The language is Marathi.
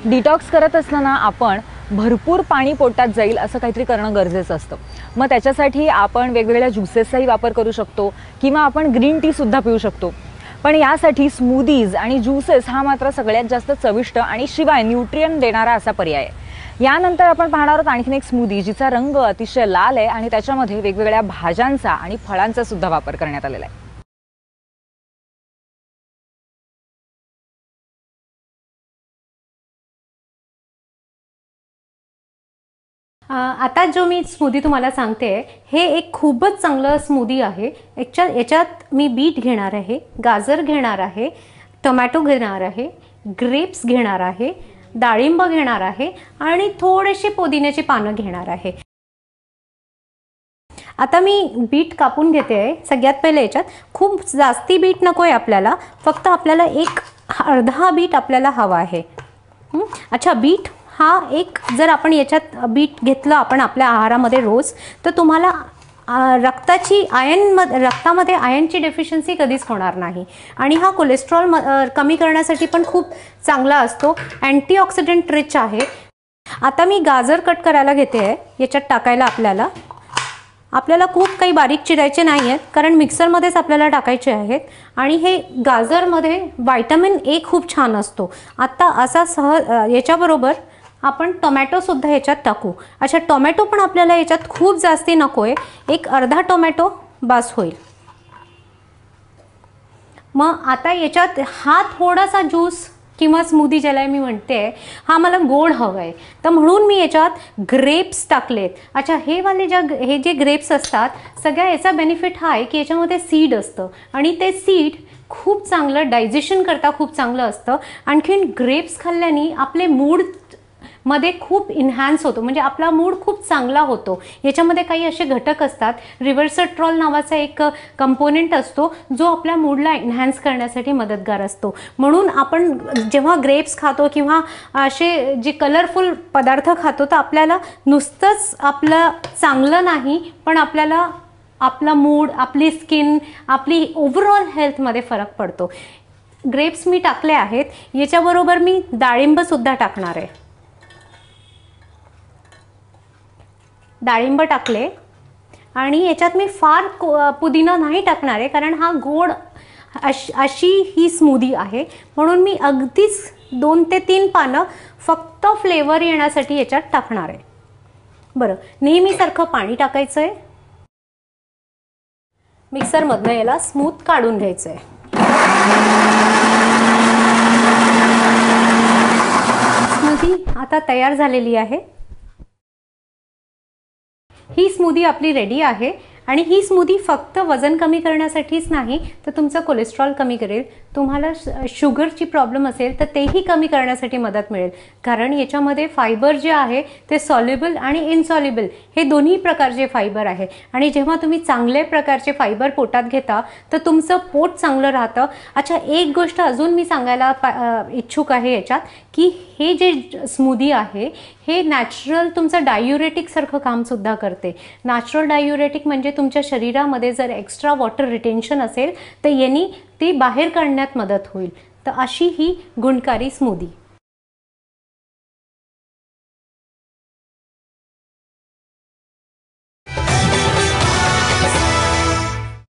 डिटॉक्स करत असताना आपण भरपूर पाणी पोटात जाईल असं काहीतरी करणं गरजेचं असतं। मग त्याच्यासाठी आपण वेगवेगळ्या ज्यूसेसचाही वापर करू शकतो किंवा आपण ग्रीन टी सुद्धा पिऊ शकतो। पण यासाठी स्मूदीज आणि ज्यूसेस हा मात्र सगळ्यात जास्त चविष्ट आणि शिवाय न्यूट्रिएंट देणारा असा पर्याय आहे। यानंतर आपण पाहणार आहोत आणखीन एक स्मूदी जिचा रंग अतिशय लाल आहे आणि त्याच्यामध्ये वेगवेगळ्या भाज्यांचा आणि फळांचा सुद्धा वापर करण्यात आलेला आहे। आता जो मी स्मूदी तुम्हाला सांगते हे एक खूपच चांगलं स्मूदी आहे। याच्यात मी बीट घेणार आहे, गाजर घेणार आहे, टोमॅटो घेणार आहे, ग्रेप्स घेणार आहे, डाळिंब घेणार आहे आणि थोडेसे पुदिन्याची पानं घेणार आहे। आता मी बीट कापून घेते आहे। सगळ्यात पहिले याच्यात खूप जास्ती बीट नकोय आपल्याला, फक्त आपल्याला एक अर्धा बीट आपल्याला हवा आहे। अच्छा, बीट हा एक जर आपण याच्यात बीट घेतलं आपण आपल्या आहारामध्ये रोज तर तुम्हाला रक्तामध्ये आयर्नची डेफिशियन्सी कधीच होणार नाही आणि हा कोलेस्ट्रॉल कमी करण्यासाठी पण खूप चांगला असतो, अँटीऑक्सिडंट रिच आहे। आता मी गाजर कट करायला घेते आहे, याच्यात टाकायला आपल्याला खूप काही बारीक चिरायचे नाही आहेत कारण मिक्सरमध्येच आपल्याला टाकायचे आहेत आणि हे गाजरमध्ये व्हिटॅमिन ए खूप छान असतो। आता असा याच्याबरोबर आपण टोमॅटो सुद्धा याच्यात टाकू। अच्छा, टोमॅटो पण आपल्याला याच्यात खूप जास्ती नकोय, एक अर्धा टोमॅटो बस होईल। मग आता याच्यात हा थोडासा ज्यूस किंवा स्मूदी ज्याला मी म्हणते हा मला गोड हवा आहे, तर म्हणून मी याच्यात ग्रेप्स टाकलेत। अच्छा, हे जे ग्रेप्स असतात सगळ्या याचा बेनिफिट हा आहे की याच्यामध्ये सीड असतं आणि ते सीड खूप चांगलं डायजेशन करता खूप चांगलं असतं। आणखीन ग्रेप्स खाल्ल्याने आपले मूड मध्ये खूप इन्हान्स होतो, म्हणजे आपला मूड खूप चांगला होतो। याच्यामध्ये काही असे घटक असतात, रिव्हर्सट्रॉल नावाचा एक कंपोनेंट असतो जो आपल्या मूडला इन्हान्स करण्यासाठी मदतगार असतो। म्हणून आपण जेव्हा ग्रेप्स खातो किंवा असे जे कलरफुल पदार्थ खातो तर आपल्याला नुसतंच आपलं चांगलं नाही पण आपल्याला आपला मूड, आपली स्किन, आपली ओव्हरऑल हेल्थमध्ये फरक पडतो। ग्रेप्स मी टाकले आहेत, याच्याबरोबर मी डाळिंब सुद्धा टाकणार आहे। डाळिंब टाकले आणि याच्यात मी फार पुदिना नाही टाकणार आहे कारण हा गोड अशी ही स्मूदी आहे, म्हणून मी अगदीच 2 ते 3 पानं फक्त फ्लेवर येण्यासाठी याच्यात टाकणार आहे। बरं, नेहमीसारखं पाणी टाकायचं आहे, मिक्सरमधनं याला स्मूथ काढून घ्यायचं आहे। स्मूदी आता तयार झालेली आहे। ही स्मूदी आपली रेडी आहे आणि ही स्मूदी फक्त वजन कमी करण्यासाठीच नाही तर तुमचं कोलेस्ट्रॉल कमी करेल। तुम्हाला शुगरची प्रॉब्लेम असेल तर तेही कमी करण्यासाठी मदत मिळेल कारण याच्यामध्ये फायबर जे आहे ते सॉल्युबल आणि इनसॉल्युबल हे दोन्ही प्रकारचे फायबर आहे आणि जेव्हा तुम्ही चांगले प्रकारचे फायबर पोटात घेता तर तुमचं पोट चांगलं राहतं। अच्छा, एक गोष्ट अजून मी सांगायला इच्छुक आहे याच्यात की हे जे स्मूदी आहे हे नॅचरल तुमचं डायुरेटिक सारखं काम सुद्धा करते। नॅचरल डायुरेटिक म्हणजे तुमच्या शरीरामध्ये जर एक्स्ट्रा वॉटर रिटेन्शन असेल तर यांनी ती बाहेर काढण्यात मदत होईल। तर अशी ही गुणकारी स्मूदी।